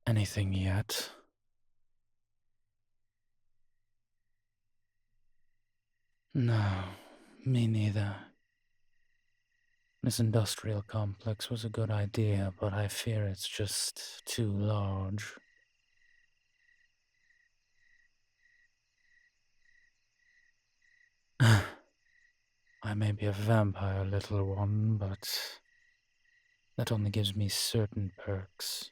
Anything yet? No, me neither. This industrial complex was a good idea, but I fear it's just too large. I may be a vampire, little one, but that only gives me certain perks.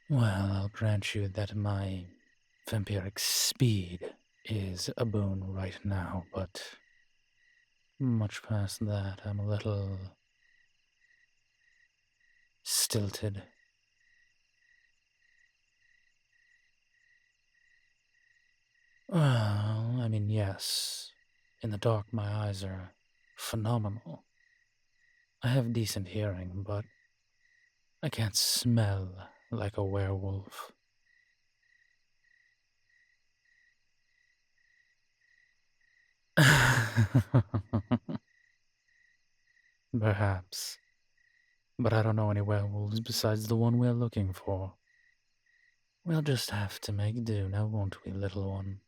Well, I'll grant you that my vampiric speed is a boon right now, but much past that, I'm a little stilted. Well, I mean, yes. In the dark, my eyes are phenomenal. I have decent hearing, but I can't smell like a werewolf. Perhaps. But I don't know any werewolves besides the one we're looking for. We'll just have to make do now, won't we, little one?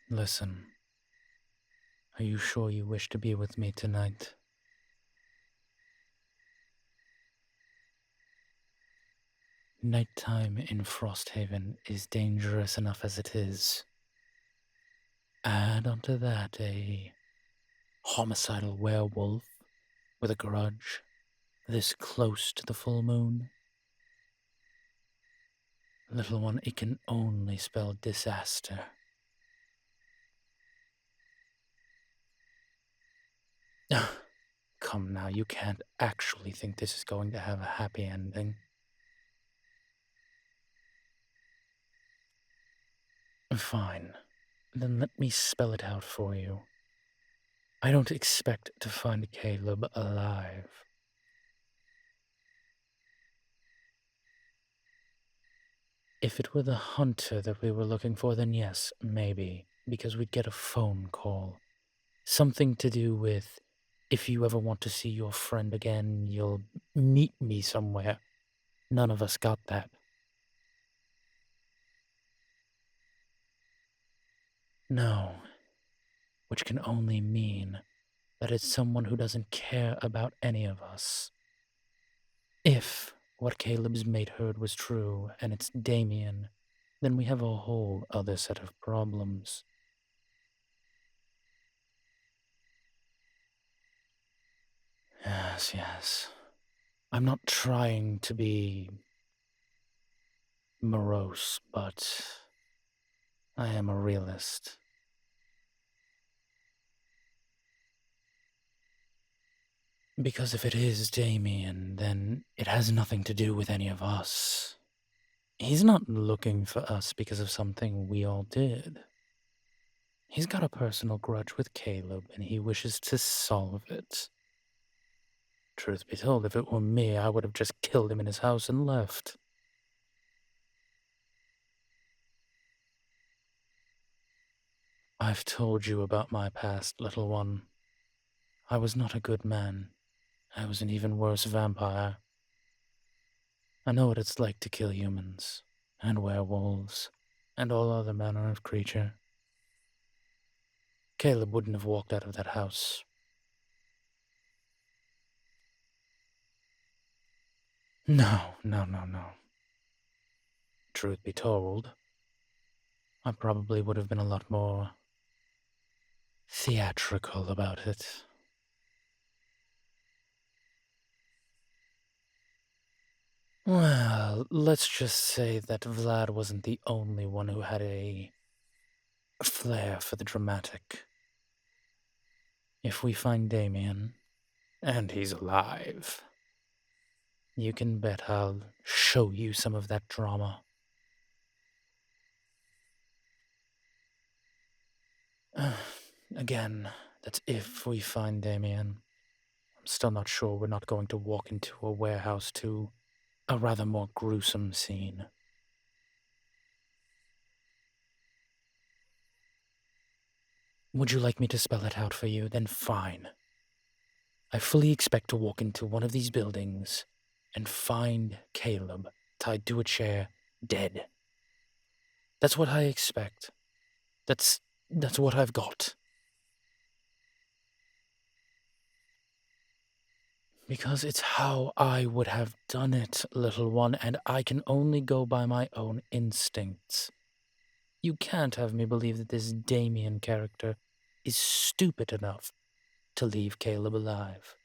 Listen, are you sure you wish to be with me tonight? Nighttime in Frosthaven is dangerous enough as it is. Add onto that a homicidal werewolf with a grudge this close to the full moon. Little one, it can only spell disaster. Come now, you can't actually think this is going to have a happy ending. Fine. Then let me spell it out for you. I don't expect to find Caleb alive. If it were the hunter that we were looking for, then yes, maybe, because we'd get a phone call. Something to do with, if you ever want to see your friend again, you'll meet me somewhere. None of us got that. No, which can only mean that it's someone who doesn't care about any of us. If what Caleb's mate heard was true, and it's Damien, then we have a whole other set of problems. Yes, yes. I'm not trying to be morose, but I am a realist. Because if it is Damien, then it has nothing to do with any of us. He's not looking for us because of something we all did. He's got a personal grudge with Caleb, and he wishes to solve it. Truth be told, if it were me, I would have just killed him in his house and left. I've told you about my past, little one. I was not a good man. I was an even worse vampire. I know what it's like to kill humans, and werewolves, and all other manner of creature. Caleb wouldn't have walked out of that house. No, no, no, no. Truth be told, I probably would have been a lot more theatrical about it. Well, let's just say that Vlad wasn't the only one who had a flair for the dramatic. If we find Damien, and he's alive, you can bet I'll show you some of that drama. Again, that's if we find Damien. I'm still not sure we're not going to walk into a warehouse to a rather more gruesome scene. Would you like me to spell it out for you? Then fine. I fully expect to walk into one of these buildings and find Caleb tied to a chair, dead. That's what I expect. That's what I've got. Because it's how I would have done it, little one, and I can only go by my own instincts. You can't have me believe that this Damien character is stupid enough to leave Caleb alive.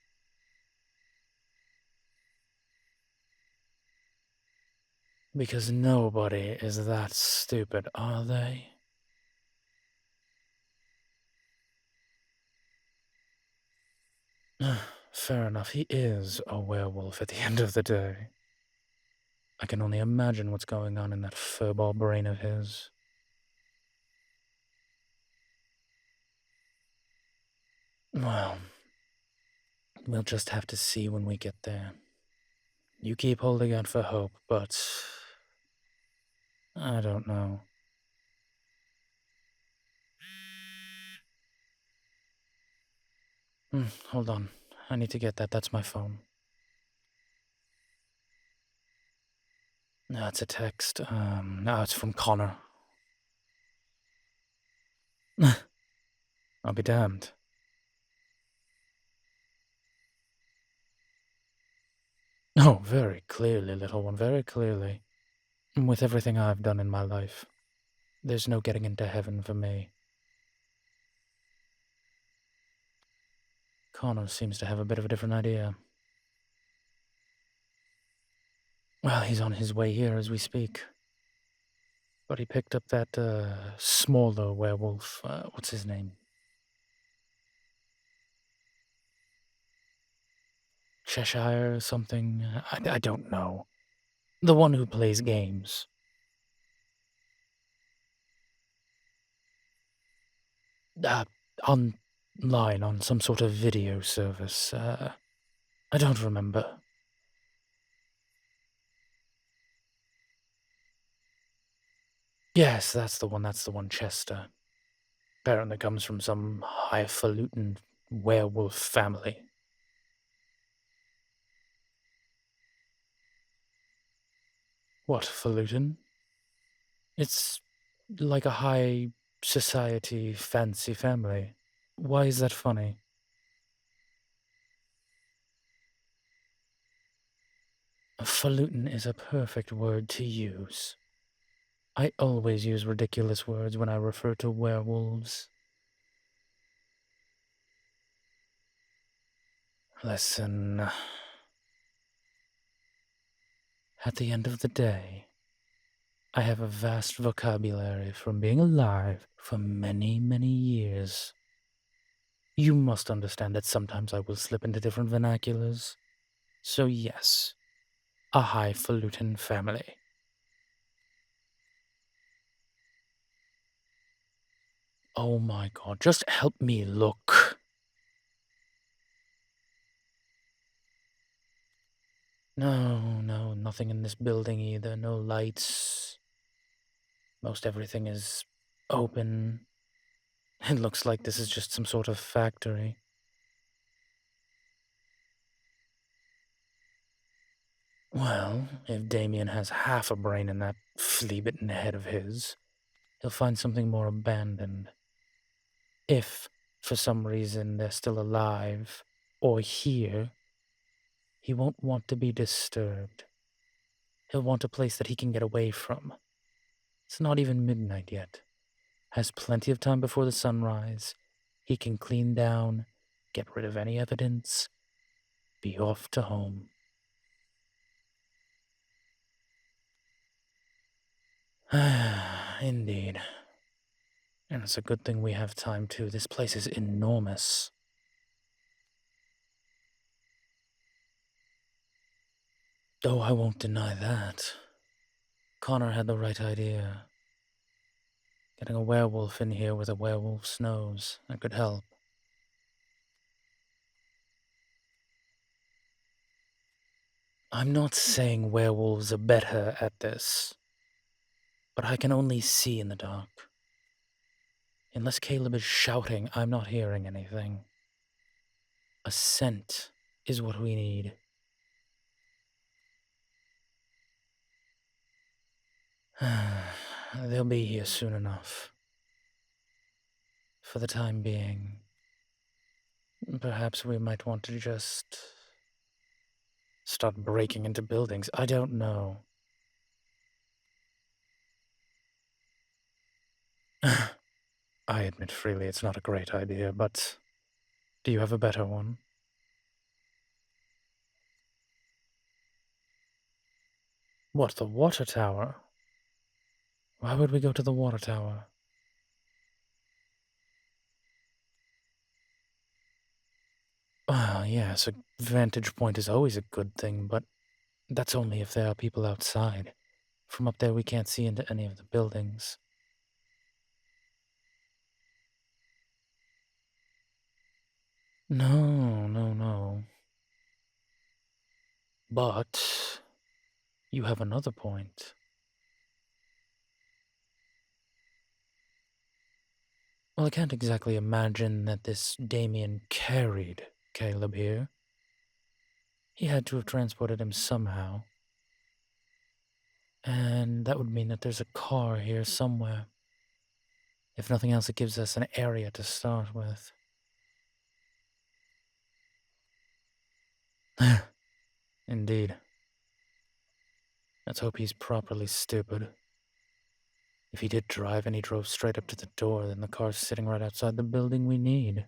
Because nobody is that stupid, are they? Fair enough, he is a werewolf at the end of the day. I can only imagine what's going on in that furball brain of his. Well, we'll just have to see when we get there. You keep holding out for hope, but I don't know. Hold on. I need to get that. That's my phone. No, it's a text. No, it's from Connor. I'll be damned. Oh, very clearly, little one, very clearly. With everything I've done in my life, there's no getting into heaven for me. Connor seems to have a bit of a different idea. Well, he's on his way here as we speak. But he picked up that, smaller werewolf. What's his name? Cheshire or something? I don't know. The one who plays games. Uh, Online on some sort of video service. I don't remember. Yes, that's the one, Chester. Apparently comes from some highfalutin werewolf family. What, falutin? It's like a high society fancy family. Why is that funny? Falutin is a perfect word to use. I always use ridiculous words when I refer to werewolves. Listen, at the end of the day, I have a vast vocabulary from being alive for many, many years. You must understand that sometimes I will slip into different vernaculars. So yes, a highfalutin family. Oh my god, just help me look. No, nothing in this building either. No lights. Most everything is open. It looks like this is just some sort of factory. Well, if Damien has half a brain in that flea-bitten head of his, he'll find something more abandoned. If, for some reason, they're still alive, or here, he won't want to be disturbed. He'll want a place that he can get away from. It's not even midnight yet. Has plenty of time before the sunrise. He can clean down, get rid of any evidence, be off to home. Indeed. And it's a good thing we have time too. This place is enormous. Though I won't deny that. Connor had the right idea. Getting a werewolf in here with a werewolf's nose, that could help. I'm not saying werewolves are better at this, but I can only see in the dark. Unless Caleb is shouting, I'm not hearing anything. A scent is what we need. They'll be here soon enough. For the time being, perhaps we might want to just start breaking into buildings. I don't know. I admit freely it's not a great idea, but do you have a better one? What, the water tower? Why would we go to the water tower? Yes, a vantage point is always a good thing, but that's only if there are people outside. From up there, we can't see into any of the buildings. No, no, no. But you have another point. Well, I can't exactly imagine that this Damien carried Caleb here. He had to have transported him somehow. And that would mean that there's a car here somewhere. If nothing else, it gives us an area to start with. Indeed. Let's hope he's properly stupid. If he did drive and he drove straight up to the door, then the car's sitting right outside the building we need.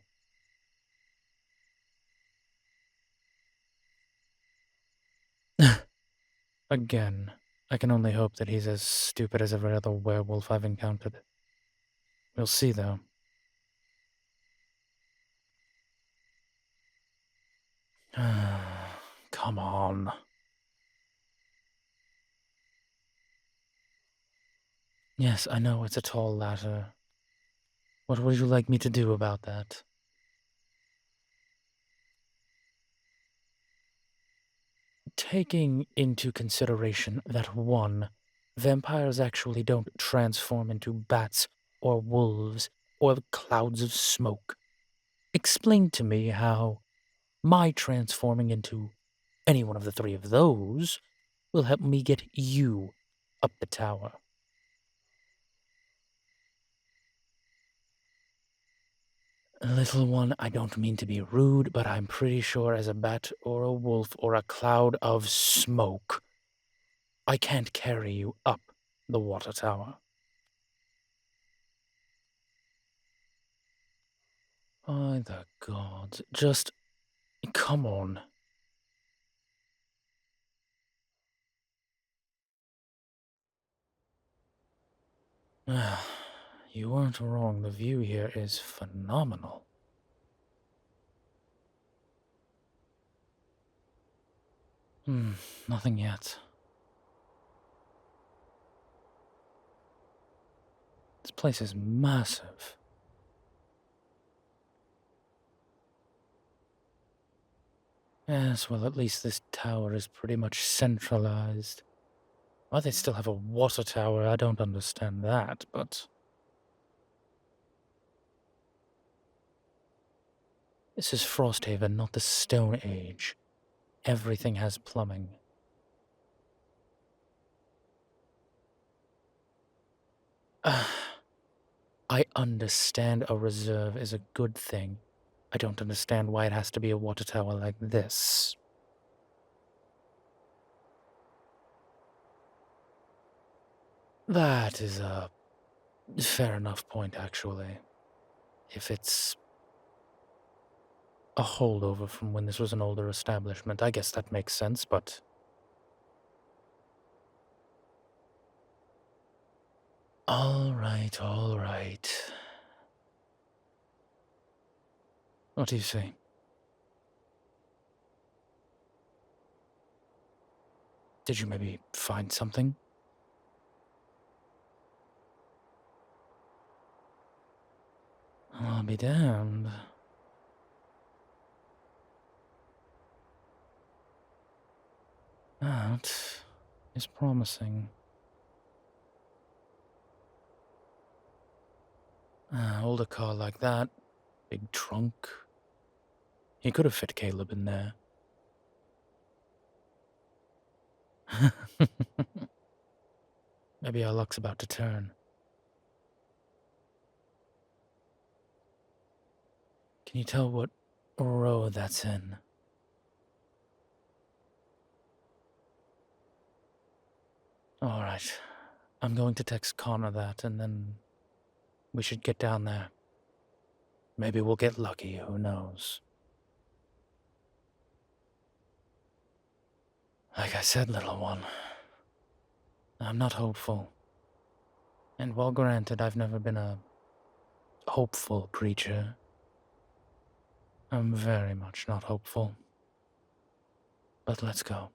Again, I can only hope that he's as stupid as every other werewolf I've encountered. We'll see, though. Come on. Yes, I know it's a tall ladder. What would you like me to do about that? Taking into consideration that one, vampires actually don't transform into bats or wolves or clouds of smoke. Explain to me how my transforming into any one of the three of those will help me get you up the tower. Little one, I don't mean to be rude, but I'm pretty sure as a bat or a wolf or a cloud of smoke, I can't carry you up the water tower. By the gods, just come on. You weren't wrong, the view here is phenomenal. Nothing yet. This place is massive. Yes, well, at least this tower is pretty much centralized. Why they still have a water tower, I don't understand that, but... This is Frosthaven, not the Stone Age. Everything has plumbing. I understand a reserve is a good thing. I don't understand why it has to be a water tower like this. That is a fair enough point, actually. If it's a holdover from when this was an older establishment, I guess that makes sense, but... All right, all right. What do you say? Did you maybe find something? I'll be damned. That is promising. Older car like that, big trunk. He could have fit Caleb in there. Maybe our luck's about to turn. Can you tell what row that's in? Alright. I'm going to text Connor that, and then we should get down there. Maybe we'll get lucky, who knows? Like I said, little one, I'm not hopeful. And while granted I've never been a hopeful creature, I'm very much not hopeful. But let's go.